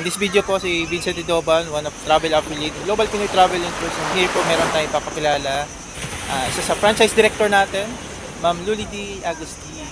this video po si Vincent Idoban, one of travel affiliate, global Pinoy travel influencer. Here po meron tayong papakilala. Isa sa franchise director natin, Ma'am Luli D. Agustin.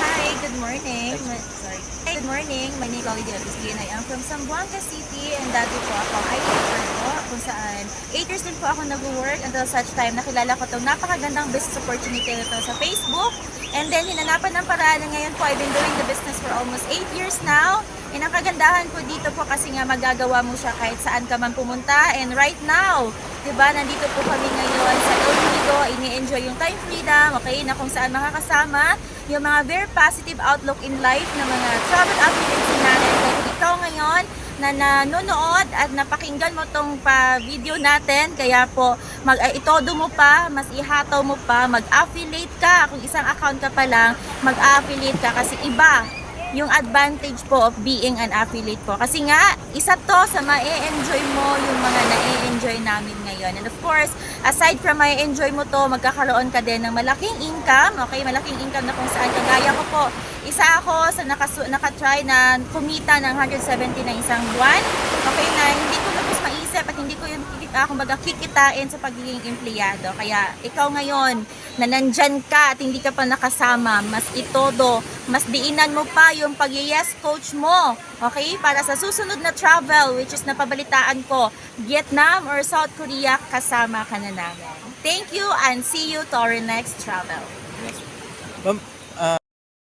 Hi, good morning. Good morning. My name is Loli Agustin. I am from Zamboanga City and dati po ako ay worker po kung saan 8 years din po ako nag-work until such time nakilala ko itong napakagandang business opportunity nito sa Facebook. And then hinanapan ng paraan na ngayon po I've been doing the business for almost 8 years now. And ang kagandahan po dito po kasi nga magagawa mo siya kahit saan ka man pumunta. And right now, diba, nandito po kami ngayon sa El Nido, ini-enjoy yung time freedom, okay, na kung saan makakasama yung mga very positive outlook in life na mga travel affiliates natin. Kaya ikaw ngayon na nanonood at napakinggan mo tong video natin, kaya po itodo mo pa, mas ihataw mo pa, mag-affiliate ka. Kung isang account ka pa lang, mag-affiliate ka kasi iba yung advantage po of being an affiliate po. Kasi nga, isa to sa ma-enjoy mo yung mga na-enjoy namin ngayon. And of course, aside from ma-enjoy mo to, magkakaroon ka din ng malaking income. Okay, malaking income na kung saan kagaya ko po. Isa ako sa nakatry na kumita ng 170 na isang buwan. Okay, na hindi ko lubos maisip at hindi ko yung kumbaga kikitain sa pagiging empleyado. Kaya ikaw ngayon na nandyan ka at hindi ka pa nakasama, mas itodo, mas diinan mo pa yung pag-yes coach mo. Okay? Para sa susunod na travel, which is napabalitaan ko, Vietnam or South Korea, kasama ka na namin. Thank you and see you to our next travel. Ma'am,